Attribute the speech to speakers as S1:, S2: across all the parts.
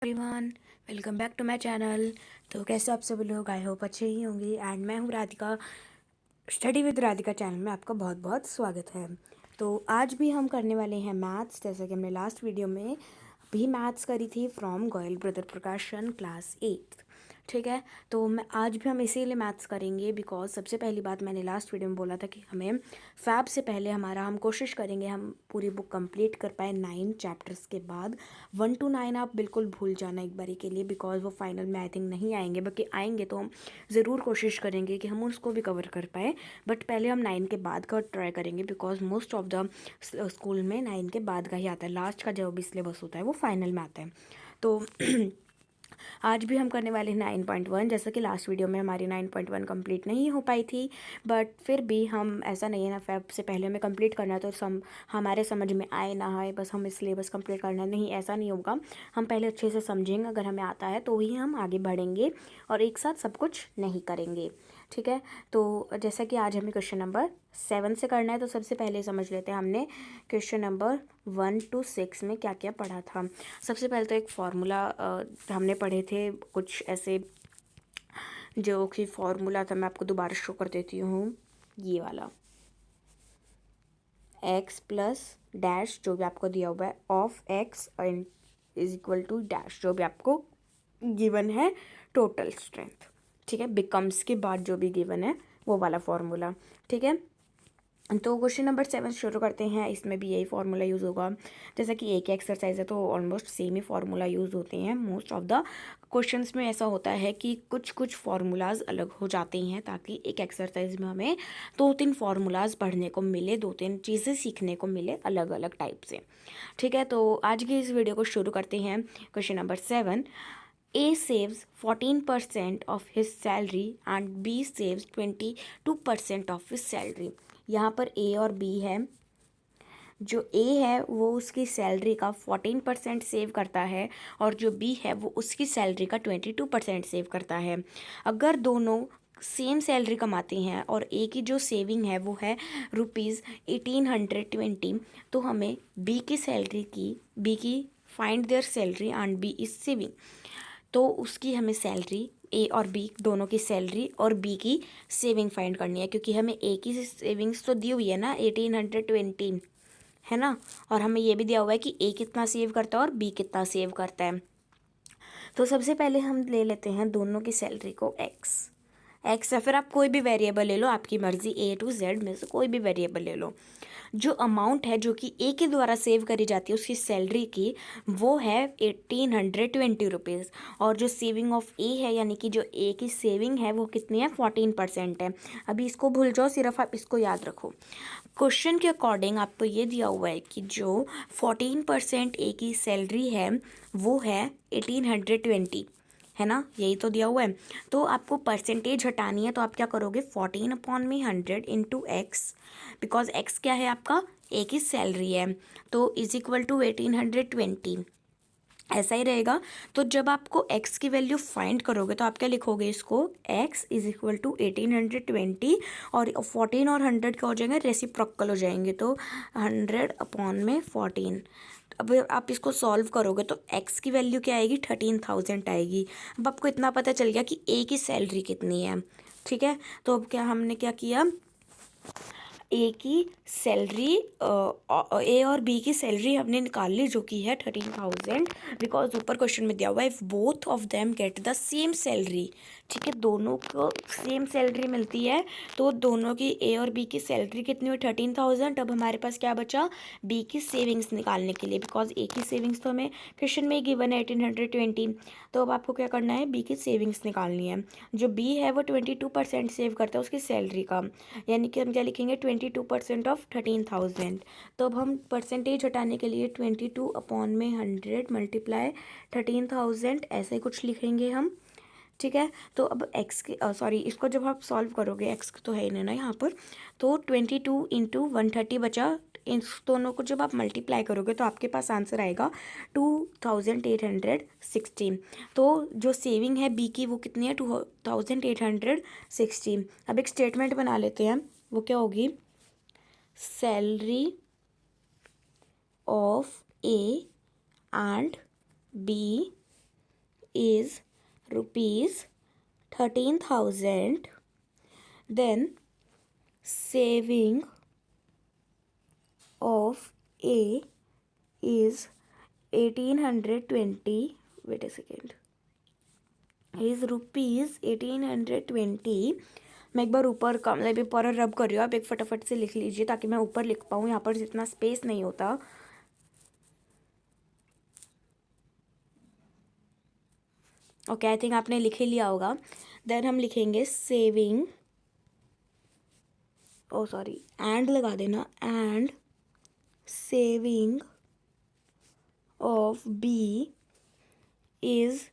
S1: Everyone, welcome back to my channel. तो कैसे आप सभी लोग, आई होप अच्छे ही होंगे। एंड मैं हूँ Radhika. Study with Radhika channel में आपका बहुत बहुत स्वागत है। तो आज भी हम करने वाले हैं मैथ्स, जैसे कि हमने लास्ट वीडियो में भी मैथ्स करी थी फ्रॉम गोयल ब्रदर प्रकाशन क्लास 8। ठीक है, तो मैं आज भी हम इसीलिए मैथ्स करेंगे बिकॉज सबसे पहली बात मैंने लास्ट वीडियो में बोला था कि हमें फैब से पहले हम कोशिश करेंगे हम पूरी बुक कंप्लीट कर पाए 9 चैप्टर्स के बाद। 1 to 9 आप बिल्कुल भूल जाना एक बारी के लिए, बिकॉज वो फाइनल में आई थिंक नहीं आएंगे, बाकी आएंगे तो हम ज़रूर कोशिश करेंगे कि हम उसको भी कवर कर पाए। बट पहले हम 9 के बाद का ट्राई करेंगे because most of the school में 9 के बाद का ही आता है। लास्ट का जो भी सिलेबस होता है वो फाइनल में आता है। तो आज भी हम करने वाले हैं 9.1। जैसा कि लास्ट वीडियो में हमारी 9.1 कंप्लीट नहीं हो पाई थी, बट फिर भी हम, ऐसा नहीं है ना फैब से पहले हमें कंप्लीट करना है तो हमारे समझ में आए ना आए बस हमें सिलेबस कंप्लीट करना नहीं, ऐसा नहीं होगा। हम पहले अच्छे से समझेंगे, अगर हमें आता है तो ही हम आगे बढ़ेंगे और एक साथ सब कुछ नहीं करेंगे। ठीक है, तो जैसा कि आज हमें क्वेश्चन नंबर 7 से करना है, तो सबसे पहले समझ लेते हैं हमने क्वेश्चन नंबर 1 to 6 में क्या क्या पढ़ा था। सबसे पहले तो एक फार्मूला हमने पढ़े थे कुछ ऐसे, जो कि फार्मूला था, मैं आपको दोबारा शो कर देती हूँ। ये वाला x प्लस डैश जो भी आपको दिया हुआ है of x is equal to dash जो भी आपको गिवन है टोटल स्ट्रेंथ। ठीक है, बिकम्स के बाद जो भी गिवन है वो वाला फॉर्मूला। ठीक है, तो क्वेश्चन नंबर 7 शुरू करते हैं। इसमें भी यही फार्मूला यूज़ होगा, जैसा कि एक एक्सरसाइज है तो ऑलमोस्ट सेम ही फार्मूला यूज़ होते हैं। मोस्ट ऑफ द क्वेश्चंस में ऐसा होता है कि कुछ कुछ फार्मूलाज अलग हो जाते हैं, ताकि एक एक्सरसाइज में हमें 2-3 फार्मूलाज पढ़ने को मिले, 2-3 चीज़ें सीखने को मिले अलग अलग टाइप से। ठीक है, तो आज की इस वीडियो को शुरू करते हैं। Question number 7, A saves 14% of his salary and B saves 22% of his salary। यहाँ पर A और B है। जो A है वो उसकी सैलरी का 14% सेव करता है और जो B है वो उसकी सैलरी का 22% सेव करता है। अगर दोनों सेम सैलरी कमाते हैं और A की जो सेविंग है वो है ₹1820, तो हमें B की find there salary and B is saving. तो उसकी हमें सैलरी, ए और बी दोनों की सैलरी और बी की सेविंग फाइंड करनी है, क्योंकि हमें ए की सेविंग्स तो दी हुई है ना 1820, है ना, और हमें ये भी दिया हुआ है कि ए कितना सेव करता है और बी कितना सेव करता है। तो सबसे पहले हम ले लेते हैं दोनों की सैलरी को एक्स या फिर आप कोई भी वेरिएबल ले लो, आपकी मर्जी, A to Z में से कोई भी वेरिएबल ले लो। जो अमाउंट है जो कि ए के द्वारा सेव करी जाती है उसकी सैलरी की, वो है 1820 रुपीज़। और जो सेविंग ऑफ ए है, यानी कि जो ए की सेविंग है वो कितनी है, 14% है। अभी इसको भूल जाओ, सिर्फ आप इसको याद रखो। क्वेश्चन के अकॉर्डिंग आपको ये दिया हुआ है कि जो 14% ए की सैलरी है वो है 1820, है ना, यही तो दिया हुआ है। तो आपको परसेंटेज हटानी है, तो आप क्या करोगे, 14/100 इंटू एक्स, बिकॉज एक्स क्या है आपका, ए की सैलरी है, तो इज इक्वल टू 1820, ऐसा ही रहेगा। तो जब आपको x की वैल्यू फाइंड करोगे तो आप क्या लिखोगे, इसको x इज इक्वल टू 1820, और 14 और 100 क्या हो जाएंगे, रेसिप्रोकल हो जाएंगे, तो 100/14। अब आप इसको सॉल्व करोगे तो x की वैल्यू क्या आएगी, 13,000 आएगी। अब आपको इतना पता चल गया कि a की सैलरी कितनी है। ठीक है, तो अब क्या हमने क्या किया, ए की सैलरी, ए और बी की सैलरी हमने निकाल ली जो कि है 13,000, बिकॉज ऊपर क्वेश्चन में दिया हुआ है if both of them get the same salary. ठीक है, दोनों को सेम सैलरी मिलती है, तो दोनों की ए और बी की सैलरी कितनी हुई, 13,000। अब हमारे पास क्या बचा, बी की सेविंग्स निकालने के लिए, बिकॉज ए की सेविंग्स तो हमें क्वेश्चन में ही गिवन है 1820। तो अब आपको क्या करना है, बी की सेविंग्स निकालनी है। जो बी है वो 22% सेव करता है उसकी सैलरी का, यानी कि हम क्या लिखेंगे, 22% ऑफ 13,000। तो अब हम परसेंटेज हटाने के लिए 22/100 मल्टीप्लाई 13,000 ऐसे कुछ लिखेंगे हम। ठीक है, तो अब एक्स की सॉरी, इसको जब आप सॉल्व करोगे, एक्स तो है ही नहीं ना यहाँ पर, तो 22 इंटू 130 बचा। इन दोनों को जब आप मल्टीप्लाई करोगे तो आपके पास आंसर आएगा 2816। तो जो सेविंग है बी की वो कितनी है, 2816। अब एक स्टेटमेंट बना लेते हैं, वो क्या होगी, salary of A and B is rupees 13,000. Then saving of A is 1820. Wait a second. is rupees 1820. मैं एक बार ऊपर का मतलब ऊपर रब कर रही हूँ, आप एक फटाफट से लिख लीजिए ताकि मैं ऊपर लिख पाऊँ, यहाँ पर जितना स्पेस नहीं होता. ओके, आई थिंक आपने लिख ही लिया होगा. देन हम लिखेंगे सेविंग, ओ सॉरी एंड लगा देना, and saving of B is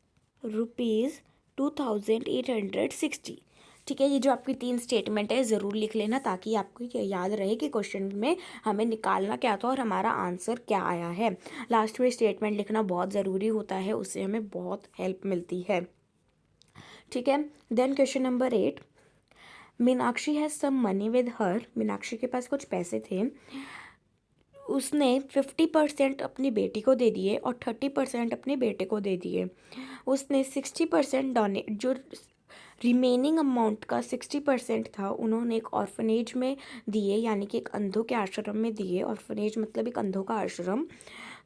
S1: rupees 2860. ठीक है, ये जो आपकी 3 स्टेटमेंट है ज़रूर लिख लेना ताकि आपको याद रहे कि क्वेश्चन में हमें निकालना क्या था और हमारा आंसर क्या आया है. लास्ट में स्टेटमेंट लिखना बहुत ज़रूरी होता है, उससे हमें बहुत हेल्प मिलती है. ठीक है. Then question number 8. Meenakshi has some money with her. Meenakshi के पास कुछ पैसे थे, उसने 50% अपनी बेटी को दे दिए और 30% अपने बेटे को दे दिए. उसने 60% डोनेट, जो रिमेनिंग अमाउंट का 60% था उन्होंने एक ऑर्फनेज में दिए, यानी कि एक अंधों के आश्रम में दिए. ऑर्फनेज मतलब एक अंधों का आश्रम.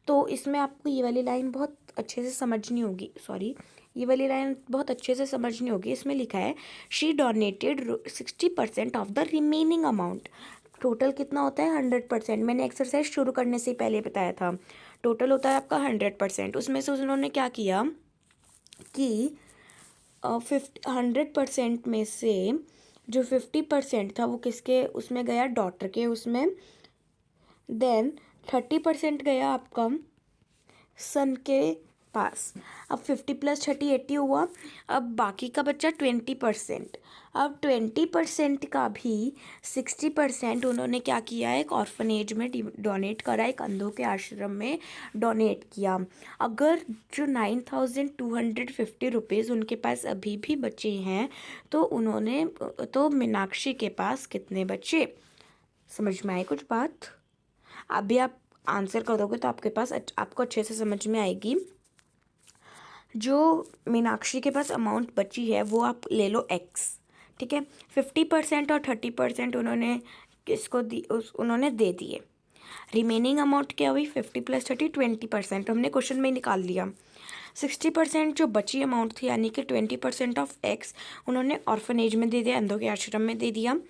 S1: तो इसमें आपको ये वाली लाइन बहुत अच्छे से समझनी होगी. ये वाली लाइन बहुत अच्छे से समझनी होगी. इसमें लिखा है she donated 60% of the remaining amount. Total कितना होता है 100%. मैंने एक्सरसाइज शुरू करने से पहले बताया था. टोटल होता है आपका 100%. उसमें से उन्होंने क्या किया कि 100% में से जो 50% था वो किसके उसमें गया, डॉटर के उसमें. देन 30% गया आपका सन के पास. अब 50 + 30 80 हुआ. अब बाकी का बच्चा 20%. अब 20% का भी 60% उन्होंने क्या किया है, एक ऑर्फनेज में डोनेट करा, एक अंधों के आश्रम में डोनेट किया. अगर जो 9250 रुपीज़ उनके पास अभी भी बचे हैं तो मीनाक्षी के पास कितने बचे. समझ में आए कुछ बात. अभी आप आंसर कर दोगे तो आपको अच्छे से समझ में आएगी. जो मीनाक्षी के पास अमाउंट बची है वो आप ले लो x. ठीक है. 50% और 30% उन्होंने किसको उन्होंने दे दिए. रिमेनिंग अमाउंट क्या हुई, 50 + 30 20%. हमने क्वेश्चन में ही निकाल लिया. 60% जो बची अमाउंट थी यानी कि 20% ऑफ x उन्होंने ऑर्फनेज में दे दिया, अंधों के आश्रम में दे दिया.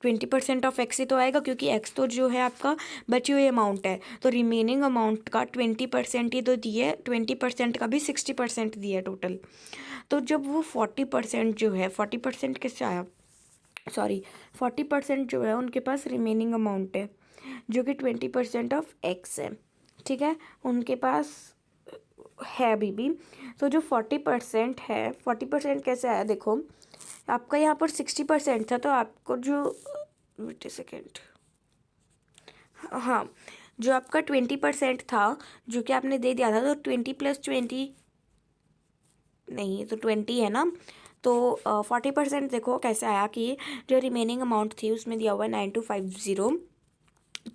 S1: 20% ऑफ x ही तो आएगा क्योंकि x तो जो है आपका बची हुई अमाउंट है. तो रिमेनिंग अमाउंट का 20% ही तो दिए, 20% का भी 60% दिया टोटल. तो जब वो 40% जो है, 40% किससे आया, 40% जो है उनके पास रिमेनिंग अमाउंट है जो कि 20% ऑफ x है. ठीक है, उनके पास है अभी भी. तो जो 40% है, 40% कैसे आया देखो, आपका यहाँ पर 60% था तो आपको जो वेट ए सेकेंड, हाँ, जो आपका 20% था जो कि आपने दे दिया था, तो 20 + 20 नहीं तो 20 है ना. तो 40% देखो कैसे आया कि जो रिमेनिंग अमाउंट थी उसमें दिया हुआ है 9250.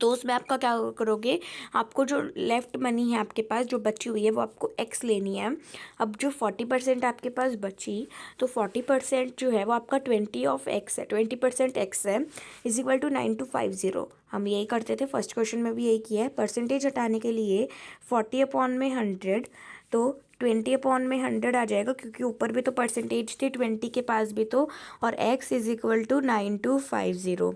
S1: तो उसमें आपका क्या करोगे, आपको जो लेफ्ट मनी है आपके पास जो बची हुई है वो आपको x लेनी है. अब जो 40% आपके पास बची, तो 40% जो है वो आपका 20 ऑफ x है, 20% x है, = 9250. हम यही करते थे फर्स्ट क्वेश्चन में भी यही किया है. परसेंटेज हटाने के लिए 40/100, तो 20/100 आ जाएगा क्योंकि ऊपर भी तो परसेंटेज थी 20 के पास भी तो, और x = 9250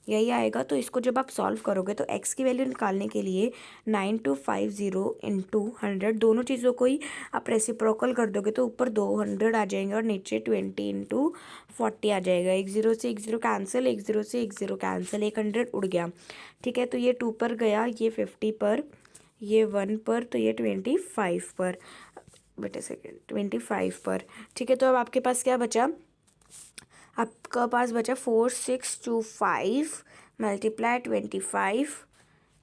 S1: यही आएगा. तो इसको जब आप सॉल्व करोगे तो x की वैल्यू निकालने के लिए 9250 × 100 दोनों चीज़ों को ही आप रेसिप्रोकल कर दोगे तो ऊपर 200 आ जाएंगे और नीचे 20 × 40 आ जाएगा. 1 0 से 1 0 कैंसिल, 1 0 से 1 0 कैंसिल, 100 उड़ गया. ठीक है, तो ये 2 पर गया, ये 50 पर, ये 1 पर, तो ये 25 पर. बेटे सेकेंड 25 पर. ठीक है, तो अब आपके पास क्या बचा, आपका पास बचा 4625 × 25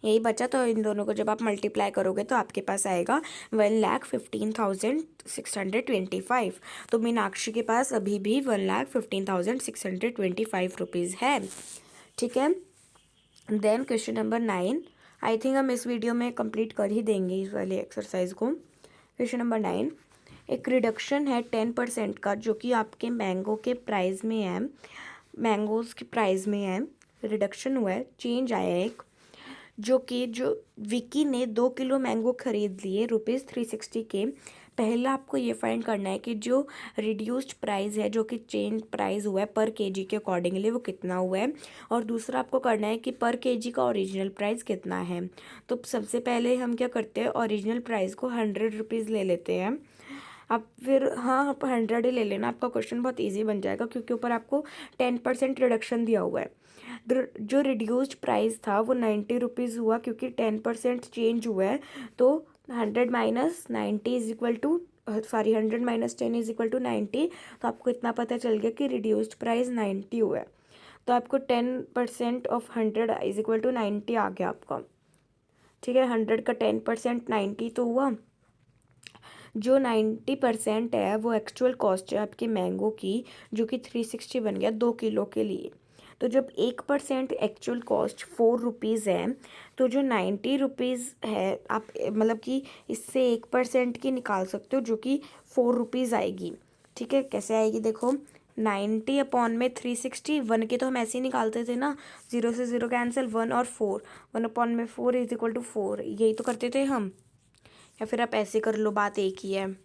S1: यही बचा. तो इन दोनों को जब आप मल्टीप्लाई करोगे तो आपके पास आएगा 1,15,625. तो मीनाक्षी के पास अभी भी 1,15,625 रुपीज़ है. ठीक है. Then question number 9. I think हम इस वीडियो में कंप्लीट कर ही देंगे इस वाले एक्सरसाइज को. Question number 9. एक रिडक्शन है 10% का, जो कि आपके मैंगो के प्राइस में है, मैंगोज़ के प्राइस में है, रिडक्शन हुआ है, चेंज आया है एक, जो विकी ने 2 किलो मैंगो खरीद लिए ₹360 के। पहला आपको ये फाइंड करना है कि जो रिड्यूस्ड प्राइस है, जो कि चेंज प्राइस हुआ है पर केजी के अकॉर्डिंगली, वो कितना हुआ है। और दूसरा आपको करना है कि पर केजी का ओरिजिनल प्राइस कितना है। तो सबसे पहले हम क्या करते हैं, ओरिजिनल प्राइस को ₹100 ले लेते हैं। अब फिर हाँ, आप 100 ही ले लेना, आपका क्वेश्चन बहुत ईजी बन जाएगा, क्योंकि ऊपर आपको 10% रिडक्शन दिया हुआ है। जो रिड्यूस्ड प्राइस था वो ₹90 हुआ, क्योंकि 10% चेंज हुआ है। तो 100 minus 90 is equal to 100 minus 10 is equal to 90। तो आपको इतना पता चल गया कि रिड्यूस्ड प्राइस 90 हुआ है। तो आपको 10% ऑफ 100 इज इक्वल टू 90 आ गया आपका। ठीक है, 100 का 10% 90 तो हुआ। जो 90% है वो एक्चुअल कॉस्ट है आपकी मैंगो की, जो कि 360 बन गया 2 किलो के लिए। तो जब 1% एक्चुअल कॉस्ट ₹4 है, तो जो ₹90 है, आप मतलब कि इससे 1% की निकाल सकते हो, जो कि ₹4 आएगी। ठीक है, कैसे आएगी देखो, 90 अपॉन में 360, 1 की तो हम ऐसे ही निकालते थे ना, 0 से 0 कैंसिल, 1 और 4, 1 अपॉन में 4 इज इक्वल टू 4, यही तो करते थे हम। या फिर आप ऐसे कर लो, बात एक ही है,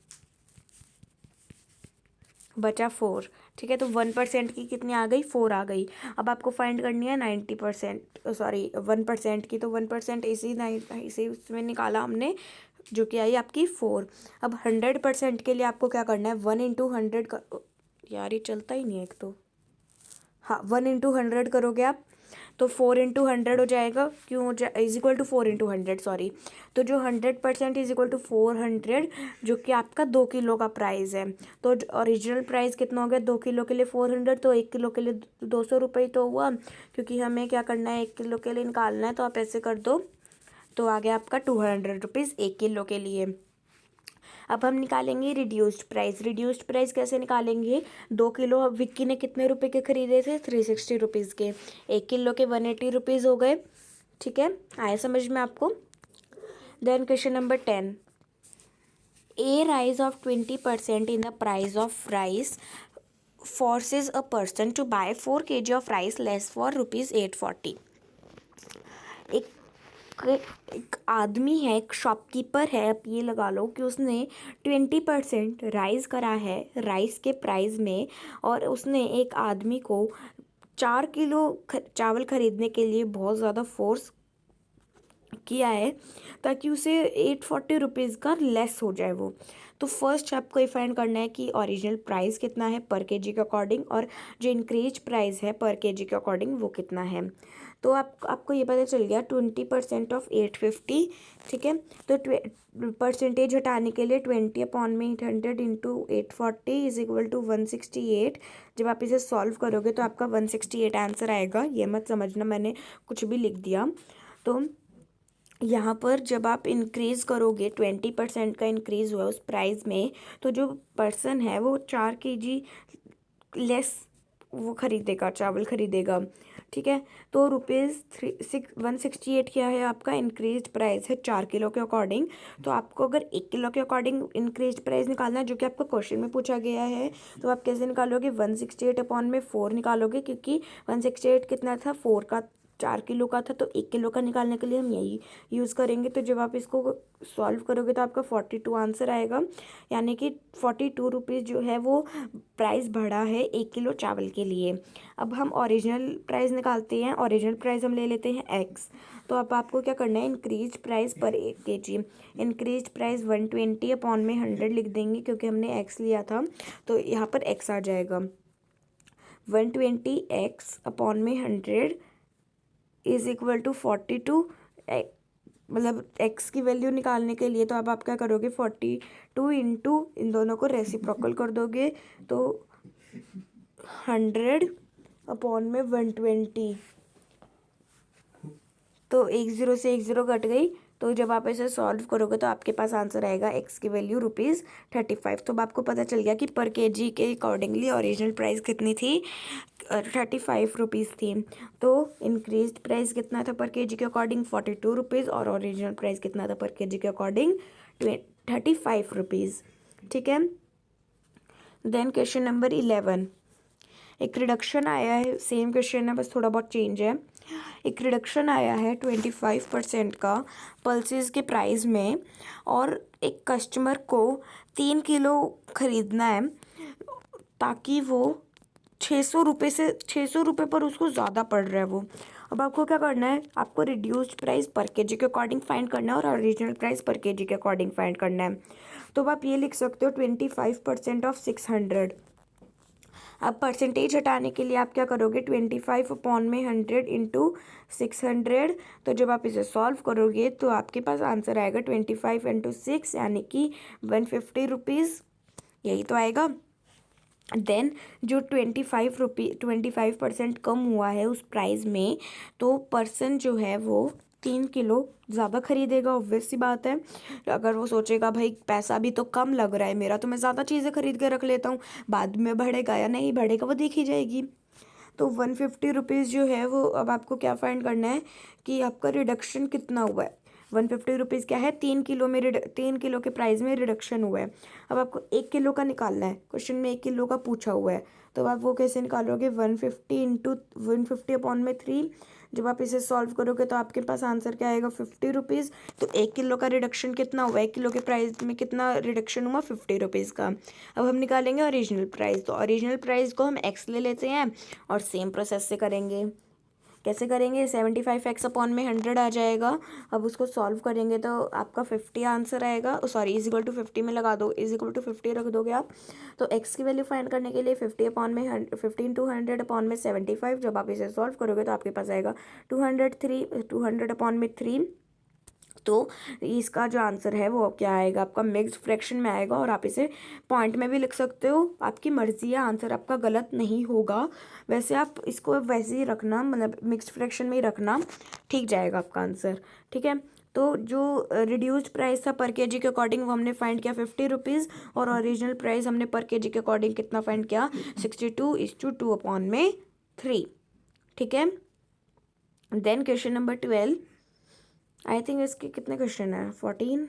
S1: बचा 4। ठीक है, तो 1% की कितनी आ गई, 4 आ गई। अब आपको फाइंड करनी है 90%, सॉरी 1% की, तो 1% इसी उसमें निकाला हमने, जो कि आई आपकी 4। अब 100% के लिए आपको क्या करना है, 1 इंटू 100 का, यार ये चलता ही नहीं है एक तो, हाँ 1 इंटू 100 करोगे आप, तो 4 इंटू 100 हो जाएगा, क्यों हो जाए, is equal to 4 into 100, sorry. तो जो 100% इज इक्वल टू 400, जो कि आपका 2 किलो का प्राइस है। तो ओरिजिनल प्राइस कितना हो गया 2 किलो के लिए 400, तो 1 किलो के लिए ₹200 तो हुआ, क्योंकि हमें क्या करना है 1 किलो के लिए निकालना है, तो आप ऐसे कर दो, तो आ गया आपका ₹200 1 किलो के लिए। अब हम निकालेंगे रिड्यूस्ड प्राइस। रिड्यूस्ड प्राइस कैसे निकालेंगे, 2 किलो अब विक्की ने कितने रुपए के खरीदे थे, ₹360 के, 1 किलो के ₹180 हो गए। ठीक है, आया समझ में आपको। Then question number 10, a rise of 20% in the price of rice forces a person to buy 4 kg of rice less for ₹840। एक एक आदमी है, एक शॉपकीपर है, आप ये लगा लो कि उसने 20% राइज करा है राइस के प्राइस में, और उसने एक आदमी को 4 किलो चावल खरीदने के लिए बहुत ज़्यादा फोर्स किया है, ताकि उसे ₹840 का लेस हो जाए वो। तो फर्स्ट आपको ये फाइंड करना है कि ओरिजिनल प्राइस कितना है पर केजी के अकॉर्डिंग, और जो इंक्रीज प्राइस है पर केजी के अकॉर्डिंग वो कितना है। तो आपको ये पता चल गया 20% ऑफ 850। ठीक है, तो परसेंटेज हटाने के लिए 20 अपॉन में 800 इंटू 840 इज इक्वल टू 168। जब आप इसे सॉल्व करोगे तो आपका 168 आंसर आएगा। ये मत समझना मैंने कुछ भी लिख दिया। तो यहाँ पर जब आप इंक्रीज़ करोगे, 20% का इंक्रीज़ हुआ उस प्राइस में, तो जो पर्सन है वो 4 kg लेस वो खरीदेगा, चावल खरीदेगा। ठीक है, तो ₹168 क्या है आपका इंक्रीज प्राइस है 4 किलो के अकॉर्डिंग। तो आपको अगर 1 किलो के अकॉर्डिंग इंक्रीज प्राइस निकालना है, जो कि आपको क्वेश्चन में पूछा गया है, तो आप कैसे निकालोगे, 168 अपॉन में 4 निकालोगे, क्योंकि 168 कितना था, 4 का 4 किलो का था, तो 1 किलो का निकालने के लिए हम यही यूज़ करेंगे। तो जब आप इसको सॉल्व करोगे तो आपका 42 आंसर आएगा, यानी कि ₹42 जो है वो प्राइस बढ़ा है 1 किलो चावल के लिए। अब हम ओरिजिनल प्राइस निकालते हैं। ओरिजिनल प्राइस हम ले लेते हैं एक्स। तो अब आपको क्या करना है, इंक्रीज प्राइस पर 1 kg, इंक्रीज प्राइस 120 अपॉन में 100 लिख देंगे, क्योंकि हमने एक्स लिया था, तो यहाँ पर एक्स आ जाएगा। 120x अपॉन में 100 इज इक्वल टू 42। मतलब x की वैल्यू निकालने के लिए तो अब आप क्या करोगे, 42 इंटू इन दोनों को रेसिप्रोकल कर दोगे, तो 100 अपॉन में 120, तो 10 से 10 कट गई। तो जब आप इसे सॉल्व करोगे तो आपके पास आंसर आएगा x की वैल्यू ₹35। तो अब आपको पता चल गया कि पर केजी के अकॉर्डिंगली ओरिजिनल प्राइस कितनी थी, ₹35 थी। तो इंक्रीज प्राइस कितना था पर केजी के अकॉर्डिंग, ₹42, और ओरिजिनल प्राइस कितना था पर केजी के अकॉर्डिंग, ₹35। ठीक है। देन क्वेश्चन नंबर 11, एक रिडक्शन आया है, सेम क्वेश्चन है बस थोड़ा बहुत चेंज है। एक रिडक्शन आया है 25% का पल्सेस के प्राइस में, और एक कस्टमर को 3 किलो ख़रीदना है ताकि वो 600 रुपये से 600 रुपये पर उसको ज़्यादा पड़ रहा है वो। अब आपको क्या करना है, आपको रिड्यूस्ड प्राइस पर केजी के अकॉर्डिंग फाइंड करना है और ओरिजिनल प्राइस पर केजी के अकॉर्डिंग फाइंड करना है। तो अब आप ये लिख सकते हो 25% ऑफ 600। अब परसेंटेज हटाने के लिए आप क्या करोगे, 25/100 इंटू 600। तो जब आप इसे सॉल्व करोगे तो आपके पास आंसर आएगा 25 इंटू 6 यानी कि 150 रुपीज़, यही तो आएगा। देन जो 25% कम हुआ है उस प्राइस में, तो पर्सन जो है वो 3 किलो ज़्यादा खरीदेगा, ऑब्वियस सी बात है। अगर वो सोचेगा भाई पैसा भी तो कम लग रहा है मेरा, तो मैं ज़्यादा चीज़ें खरीद के रख लेता हूँ, बाद में बढ़ेगा या नहीं बढ़ेगा वो देखी जाएगी। तो 150 रुपीज़ जो है वो, अब आपको क्या फाइंड करना है कि आपका रिडक्शन कितना हुआ है। 150 रुपीज़ क्या है, 3 किलो में 3 किलो के प्राइस में रिडक्शन हुआ है। अब आपको 1 किलो का निकालना है, क्वेश्चन में 1 किलो का पूछा हुआ है, तो आप वो कैसे निकालोगे, 150 इंटू 150/3। जब आप इसे सॉल्व करोगे तो आपके पास आंसर क्या आएगा, 50 रुपीज़। तो 1 किलो का रिडक्शन कितना हुआ, 1 किलो के प्राइस में कितना रिडक्शन हुआ, 50 रुपीज़ का। अब हम निकालेंगे ओरिजिनल प्राइस, तो ओरिजिनल प्राइस को हम एक्स ले लेते हैं और सेम प्रोसेस से करेंगे। कैसे करेंगे, 75x/100 आ जाएगा। अब उसको सॉल्व करेंगे तो आपका 50 आंसर आएगा, सॉरी इजिकल टू 50 में लगा दो, इजिकल टू 50 रख दोगे आप। तो x की वैल्यू फाइंड करने के लिए 50 इंटू 100/75, जब आप इसे सॉल्व करोगे तो आपके पास आएगा 200/3। तो इसका जो आंसर है वो क्या आएगा, आपका मिक्स्ड फ्रैक्शन में आएगा, और आप इसे पॉइंट में भी लिख सकते हो, आपकी मर्जी है, आंसर आपका गलत नहीं होगा। वैसे आप इसको वैसे ही रखना, मतलब मिक्स्ड फ्रैक्शन में ही रखना, ठीक जाएगा आपका आंसर। ठीक है। तो जो रिड्यूस्ड प्राइस था पर केजी के अकॉर्डिंग वो हमने फाइंड किया 50 रुपीज़, और ओरिजिनल प्राइस हमने पर केजी के अकॉर्डिंग कितना फाइंड किया, 62:2/3। ठीक है। Then question number 12, I think इसके कितने क्वेश्चन हैं, 14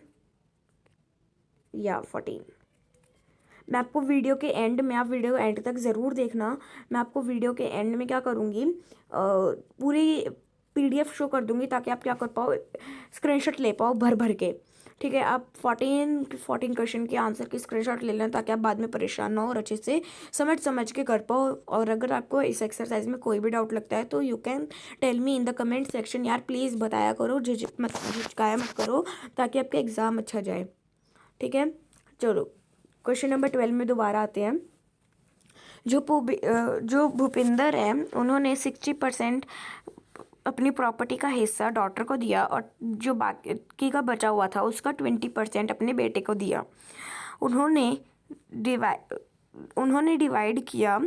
S1: या 14। मैं आपको वीडियो के एंड में, आप वीडियो एंड तक ज़रूर देखना, मैं आपको वीडियो के एंड में क्या करूँगी, पूरी PDF शो कर दूँगी ताकि आप क्या कर पाओ, स्क्रीनशॉट ले पाओ भर भर के। ठीक है। आप 14 क्वेश्चन के आंसर की स्क्रीनशॉट ले लें ताकि आप बाद में परेशान ना हो और अच्छे से समझ के कर पाओ। और अगर आपको इस एक्सरसाइज में कोई भी डाउट लगता है तो you can tell me in the comment section. यार प्लीज़ बताया करो, झिझकाया मत करो, ताकि आपका एग्ज़ाम अच्छा जाए। ठीक है। चलो क्वेश्चन नंबर 12 में दोबारा आते हैं। जो भूपिंदर है उन्होंने 60% अपनी प्रॉपर्टी का हिस्सा डॉटर को दिया, और जो बाकी का बचा हुआ था उसका 20% अपने बेटे को दिया। उन्होंने डिवाइड किया,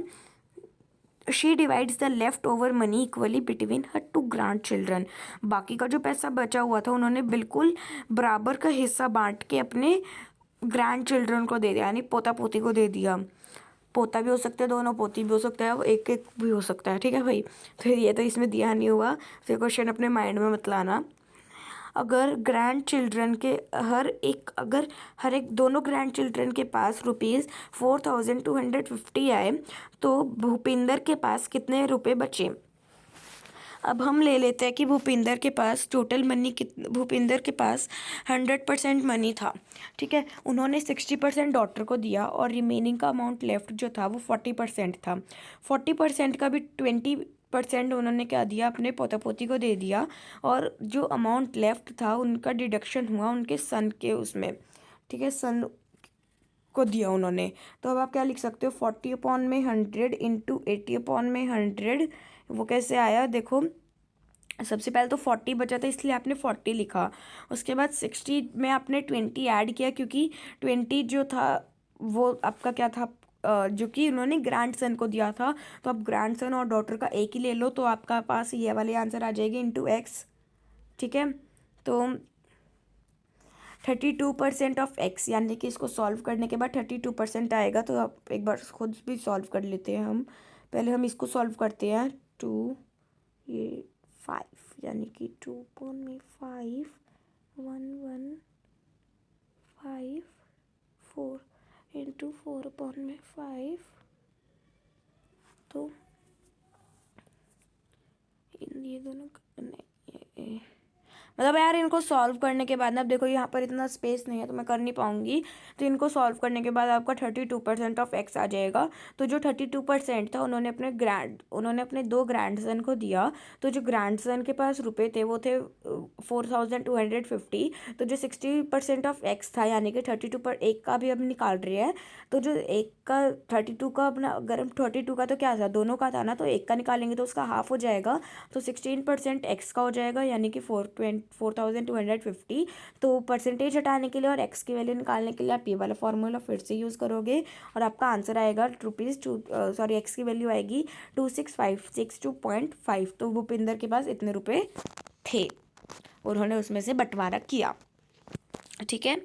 S1: she divides the left over money equally between her 2 grand children. बाकी का जो पैसा बचा हुआ था उन्होंने बिल्कुल बराबर का हिस्सा बांट के अपने ग्रैंड चिल्ड्रन को दे दिया, यानी पोता पोती को दे दिया। पोता भी हो सकता है दोनों, पोती भी हो सकता है, एक एक भी हो सकता है। ठीक है भाई। तो ये तो इसमें दिया नहीं हुआ, फिर क्वेश्चन अपने माइंड में मत लाना। अगर ग्रैंड चिल्ड्रन के अगर हर एक दोनों ग्रैंड चिल्ड्रन के पास ₹4250 आए तो भूपिंदर के पास कितने रुपए बचे। अब हम ले लेते हैं कि भूपिंदर के पास टोटल मनी भूपिंदर के पास 100% मनी था। ठीक है। उन्होंने 60% डॉटर को दिया और रिमेनिंग का अमाउंट लेफ्ट जो था वो 40% था। 40% का भी 20% उन्होंने क्या दिया, अपने पोता पोती को दे दिया, और जो अमाउंट लेफ्ट था उनका डिडक्शन हुआ उनके सन के उसमें। ठीक है। सन को दिया उन्होंने। तो अब आप क्या लिख सकते हो, 40/100 इंटू 80/100। वो कैसे आया देखो, सबसे पहले तो 40 बचा था इसलिए आपने 40 लिखा, उसके बाद 60 में आपने 20 ऐड किया, क्योंकि 20 जो था वो आपका क्या था, जो कि उन्होंने ग्रैंड सन को दिया था। तो आप ग्रैंड सन और डॉटर का एक ही ले लो, तो आपका पास ये वाले आंसर आ जाएगी इंटू एक्स। ठीक है। तो 32% ऑफ एक्स, यानी कि इसको सॉल्व करने के बाद 32% आएगा। तो आप एक बार खुद भी सॉल्व कर लेते हैं हम, पहले हम इसको सॉल्व करते हैं। 2 ये 5 यानी कि 2.5 1 1 5 4 इंटू 4/5, तो ये दोनों मतलब यार इनको सॉल्व करने के बाद ना, अब देखो यहाँ पर इतना स्पेस नहीं है तो मैं कर नहीं पाऊंगी। तो इनको सॉल्व करने के बाद आपका 32% ऑफ एक्स आ जाएगा। तो जो 32% था उन्होंने अपने 2 ग्रैंडसन को दिया। तो जो ग्रैंडसन के पास रुपए थे वो थे 4250। तो जो 60% ऑफ एक्स था यानी कि 32 पर एक का भी अब निकाल रही है। तो जो एक का 32 का अपना, अगर 32 का तो क्या था, दोनों का था ना, तो एक का निकालेंगे तो उसका हाफ हो जाएगा। तो 16% एक्स का हो जाएगा यानी कि 4250। तो परसेंटेज हटाने के लिए और एक्स की वैल्यू निकालने के लिए आप ये वाला फॉर्मूला फिर से यूज़ करोगे और आपका आंसर आएगा एक्स की वैल्यू आएगी 26,562.5। तो भूपिंदर के पास इतने रुपए थे, उन्होंने उसमें से बंटवारा किया। ठीक है।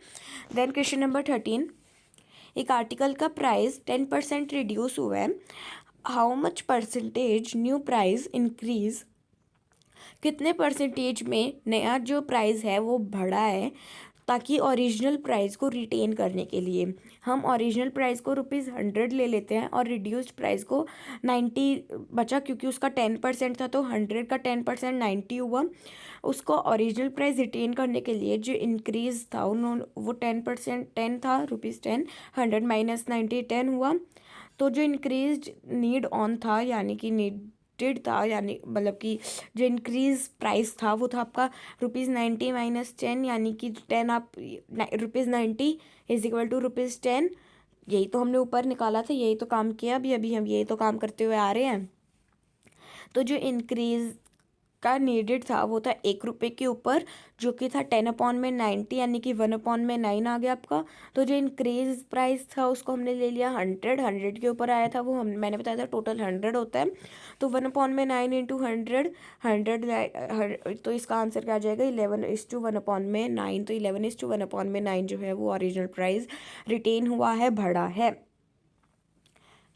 S1: देन क्वेश्चन नंबर 13, एक आर्टिकल का प्राइस 10% रिड्यूस हुआ है, how much percentage new price increase, कितने परसेंटेज में नया जो प्राइस है वो बढ़ा है, ताकि ओरिजिनल प्राइस को रिटेन करने के लिए। हम ओरिजिनल प्राइस को ₹100 ले लेते हैं और रिड्यूस्ड प्राइस को 90 बचा, क्योंकि उसका 10% था तो 100 का 10% 90 हुआ। उसको ओरिजिनल प्राइस रिटेन करने के लिए जो इंक्रीज था उन्होंने वो 10%, 10 था, ₹10, 100 माइनस 90 10 हुआ। तो जो इंक्रीज नीड ऑन था यानी कि नीडेड था, यानी मतलब कि जो इंक्रीज प्राइस था वो था आपका ₹90 माइनस 10 यानी कि 10 आप ₹90 इज इक्वल टू ₹10। यही तो हमने ऊपर निकाला था, यही तो काम किया, अभी हम यही तो काम करते हुए आ रहे हैं। तो जो इंक्रीज का नीडेड था वो था ₹1 के ऊपर, जो कि था 10/90 यानी कि 1/9 आ गया आपका। तो जो इंक्रीज प्राइस था उसको हमने ले लिया 100 के ऊपर आया था, वो मैंने बताया था टोटल 100 होता है। तो 1/9 इंटू 100, तो इसका आंसर क्या आ जाएगा 11:1/9। तो 11:1/9 जो है वो ओरिजिनल प्राइस रिटेन हुआ है, बढ़ा है।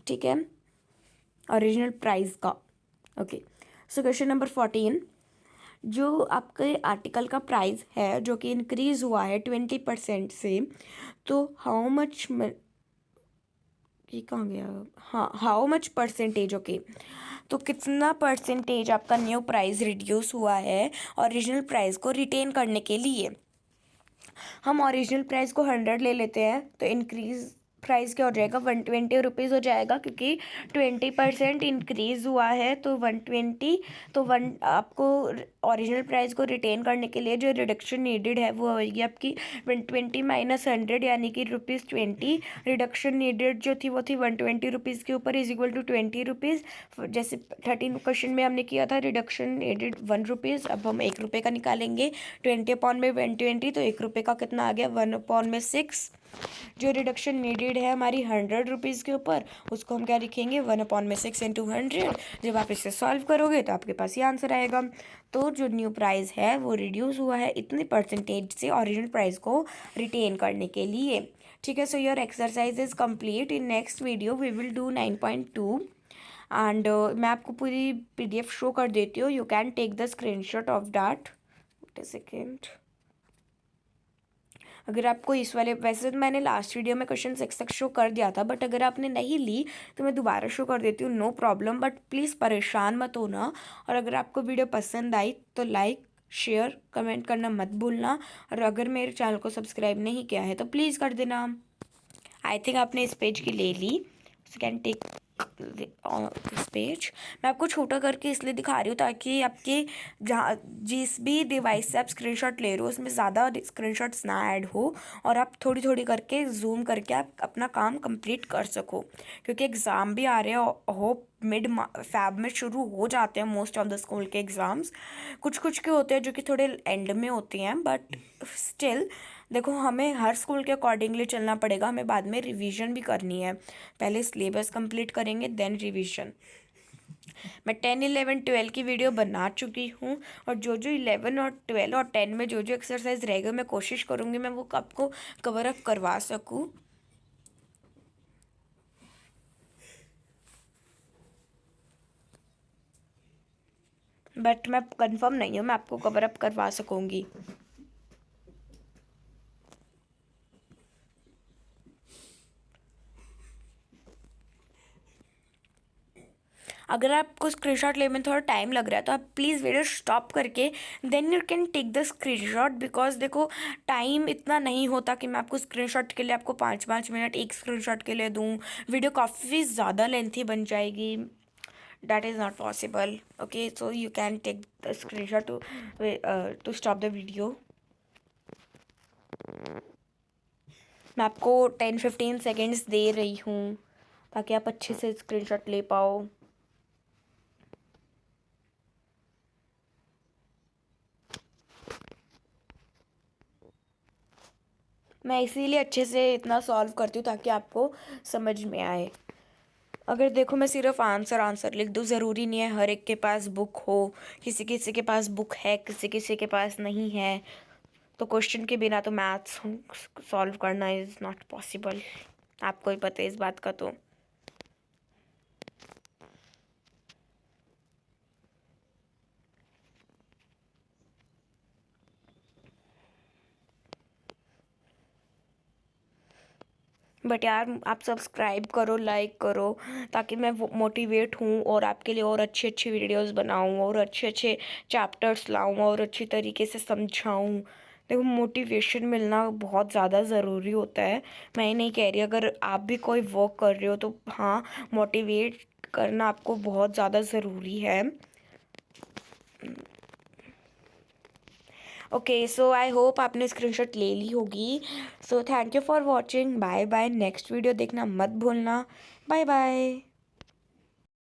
S1: ठीक है, ओरिजिनल प्राइस का। ओके, सो क्वेश्चन नंबर 14, जो आपके आर्टिकल का प्राइस है जो कि इंक्रीज हुआ है 20% से, तो हाउ मच, ये कहाँ गया, हाँ, हाउ मच परसेंटेज। ओके, तो कितना परसेंटेज आपका न्यू प्राइस रिड्यूस हुआ है ओरिजिनल प्राइस को रिटेन करने के लिए। हम ओरिजिनल प्राइस को 100 ले लेते हैं तो इंक्रीज प्राइस क्या हो जाएगा, 120 रुपीज़ हो जाएगा, क्योंकि 20% इंक्रीज हुआ है तो 120। तो आपको ओरिजिनल प्राइस को रिटेन करने के लिए जो रिडक्शन नीडेड है वो होगी आपकी 120 माइनस 100 यानी कि ₹20। रिडक्शन नीडेड जो थी वो थी 120 रुपीज़ के ऊपर, इज इक्वल टू 20 रुपीज़। जैसे 13 क्वेश्चन में हमने किया था रिडक्शन नीडेड ₹1, अब हम ₹1 का निकालेंगे। 20/120 तो ₹1 का कितना आ गया, 1/6। जो रिडक्शन नीडेड है हमारी 100 रुपीज़ के ऊपर, उसको हम क्या लिखेंगे 1/6 इंटू 100। जब आप इसे सॉल्व करोगे तो आपके पास ये आंसर आएगा। तो जो न्यू प्राइस है वो रिड्यूस हुआ है इतने परसेंटेज से ओरिजिनल प्राइस को रिटेन करने के लिए। ठीक है, so your exercise is complete. In next video we will do 9.2 and मैं आपको पूरी PDF शो कर देती हूँ। You can take the screenshot of that. Second, अगर आपको इस वाले, वैसे तो मैंने लास्ट वीडियो में क्वेश्चन 6 तक शो कर दिया था, बट अगर आपने नहीं ली तो मैं दोबारा शो कर देती हूँ, नो प्रॉब्लम। बट प्लीज़ परेशान मत होना। और अगर आपको वीडियो पसंद आई तो लाइक, शेयर, कमेंट करना मत भूलना। और अगर मेरे चैनल को सब्सक्राइब नहीं किया है तो प्लीज़ कर देना। आई थिंक आपने इस पेज की ले ली, so can take this page. मैं आपको छोटा करके इसलिए दिखा रही हूँ ताकि आपके जहाँ जिस भी डिवाइस से आप स्क्रीनशॉट ले रहे हो उसमें ज़्यादा स्क्रीनशॉट्स ना ऐड हो और आप थोड़ी थोड़ी करके जूम करके आप अपना काम कंप्लीट कर सको, क्योंकि एग्ज़ाम भी आ रहे हैं। होप मिड फैब में शुरू हो जाते हैं मोस्ट ऑफ द स्कूल के एग्ज़ाम्स। कुछ कुछ के होते हैं जो कि थोड़े एंड में होते हैं, बट स्टिल देखो हमें हर स्कूल के अकॉर्डिंगली चलना पड़ेगा। हमें बाद में रिवीजन भी करनी है, पहले सिलेबस कंप्लीट करेंगे देन रिवीजन। मैं 10, 11, 12 की वीडियो बना चुकी हूँ और जो 11 और 12 और 10 में जो एक्सरसाइज रहेगा मैं कोशिश करूँगी मैं वो आपको कवर अप करवा सकूँ। बट मैं कंफर्म नहीं हूँ, मैं आपको कवर अप करवा सकूँगी। अगर आपको स्क्रीनशॉट लेने में थोड़ा टाइम लग रहा है तो आप प्लीज़ वीडियो स्टॉप करके then you can take the screenshot, because देखो टाइम इतना नहीं होता कि मैं आपको स्क्रीनशॉट के लिए आपको 5-5 मिनट एक स्क्रीनशॉट के लिए दूँ। वीडियो काफ़ी ज़्यादा लेंथी बन जाएगी, that is not possible. Okay, so you can take the screenshot to stop the video. मैं आपको 10-15 सेकेंड्स दे रही हूँ ताकि आप अच्छे से स्क्रीनशॉट ले पाओ। मैं इसीलिए अच्छे से इतना सॉल्व करती हूँ ताकि आपको समझ में आए। अगर देखो मैं सिर्फ आंसर लिख दूँ, ज़रूरी नहीं है हर एक के पास बुक हो। किसी किसी के पास बुक है, किसी किसी के पास नहीं है। तो क्वेश्चन के बिना तो मैथ्स सॉल्व करना इज़ नॉट पॉसिबल। आपको ही पता है इस बात का। तो बट यार आप सब्सक्राइब करो, लाइक करो, ताकि मैं मोटिवेट हूँ और आपके लिए और अच्छी अच्छी वीडियोस बनाऊँ और अच्छे अच्छे चैप्टर्स लाऊँ और अच्छी तरीके से समझाऊँ। देखो मोटिवेशन मिलना बहुत ज़्यादा ज़रूरी होता है। मैं ये नहीं कह रही, अगर आप भी कोई वर्क कर रहे हो तो हाँ, मोटिवेट करना आपको बहुत ज़्यादा ज़रूरी है। ओके, सो आई होप आपने स्क्रीनशॉट ले ली होगी। So thank you for watching. Bye bye. Next video देखना मत भूलना। Bye bye.